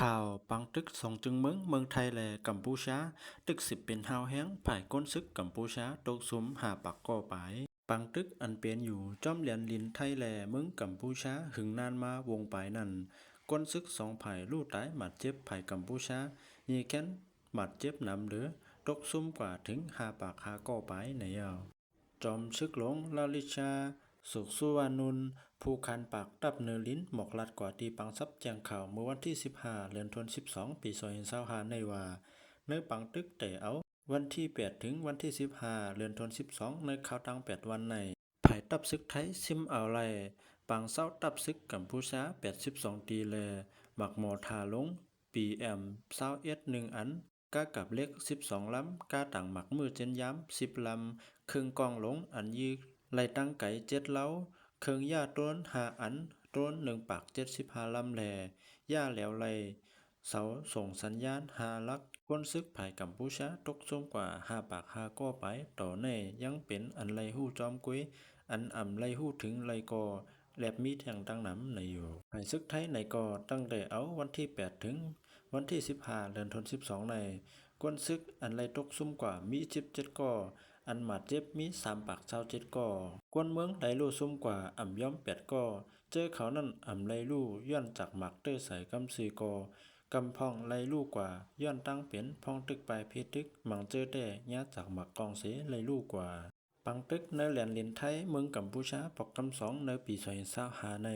ข่าวปังตึกสองจึงเมืองไทยและกัมพูชาตึกสิบเป็นฮาวแห้งผ่ายก้นซึกกัมพูชาตกสุมหาปักก่อไปปังตึกอันเปลี่ยนอยู่จอมเหรียญลินไทยแลเมืองกัมพูชาหึงนานมาวงปลายนั่นก้นซึกสองผ่ายลู่ตายหมัดเจ็บผ่ายกัมพูชายีแค้นหมัดเจ็บนำเหลือตกซุ่มกว่าถึงหาปากหาก่อไปในจอมชึกหลงลาลิชาสุขสุวรรณุนผู้คันปากตับเนลินหมอกลัดกว่าตีปังซับแจงข่าวเมื่อวันที่15เดือนธันวาคม12ปี2025ในว่าเนื้อปังตึกแต่เอาวันที่8ถึงวันที่15เดือนธันวาคม12ในข่าวตั้ง8วันในภายตับซึกไทยซิมเอาไลปังเศร้าตับซึกกัมพูชา82ตีแลหมักหมอทาลงปีแอมเศร้าเอ็ด1อันก้ากับเล็ก12ลำก้าต่างหมักมือเจนย้ำ10ลำครึ่งกองหลงอันยีไล่ตั้งไก่7เล้าเครื่องย่าต้น5อันต้น1ปาก75ลำแลย่าแหลวไลเสาส่งสัญญาณ5ลักก้นซึกภายกัมพูชาตกส้มกว่า5ปาก5ก้อไปต่อแน่ยังเป็นอันไลหู้จอมกุ้ยอันอ่ำไลหู้ถึงไลกอแลบมีแทงตั้งหนำในอยู่ภายซึกไทยในกอตั้งแต่เอาวันที่8ถึงวันที่15เดือนธันวาคม12ในก้นซึกอันไลตกซุ่มกว่ามี17ก่ออันหมาดเจ็บมี3ปาก27ก่อกวนเมืองไดลู่ซุ่มกว่าอ่ำย่อม8ก่อเจอเขานั่นอ่ำไลลู่ย้อนจากหมักเตอใส่กำซีก่อกำพองไลลู่กว่าย้อนตั้งเป็นพองตึกปลายเพตึกหมังเจอแต่ญาจากหมักกองเสไลลู่กว่าปังตึกในแหลนลินไทยเมืองกัมพูชาปอกกำสองในปี2025ใน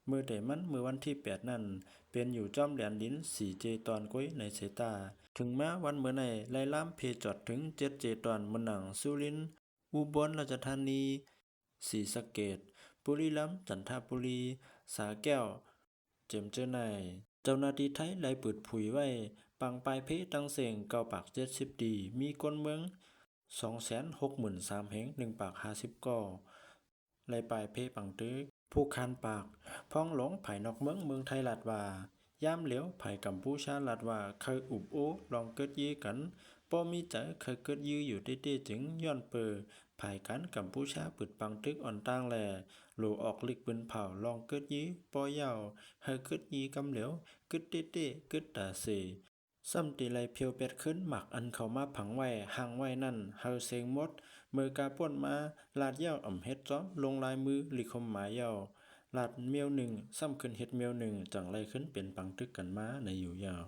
เมื่อเดมันเมื่อวันที่8นั่นเป็นอยู่จอมแหลนลิน4เจตอนก้อยในเสตาถึงแม้วันเมื่อในไล่ล่ามเพจอดถึง7เจตอนมนังสุรินทร์อุบลราชธานีศรีสะเกษบุรีรัมย์จันทบุรีสาแก้วเจิมเจอในเจ้าหน้าที่ไทยไล่ปืดผุยไว้ปังปลายเพตั้งเสียงเก้าปาก70ดีมีคนเมือง263,000แห่ง1ปาก50ก่อไล่ปลายเพปังตึกผู้คานปากพ้องหลงไผ่นอกเมืองไทยลาดว่าย่ามเหลียวไผ่กัมพูชาลาดว่าเคยอุบโอลองเกิดยีกันป้อมีใจเคยเกิดยื้ออยู่เต้ๆจึงย้อนเปอภายกันกัมพูชาปึดปังตึกอ่อนตั้งแลโหลออกลิกปืนเผาลองเกิดยี้ปอยาวเฮเกิดยีกำเหลียวกึดเต้ๆกึดตาเสซ้ำตีไลเพียวเป็ดขึ้นหมักอันเขามาผังไว้ห่างไว้นั่นเฮาเซงมดมือกาป่วนมาลาดเย้าอ่ำเฮ็ดจ้อมลงลายมือลิคมหมายเย้าลาดเมียวหนึ่งซ้ำขึ้นเฮ็ดเมียวหนึ่งจังไรขึ้นเป็นปังตึกกันมาในอยู่ยาว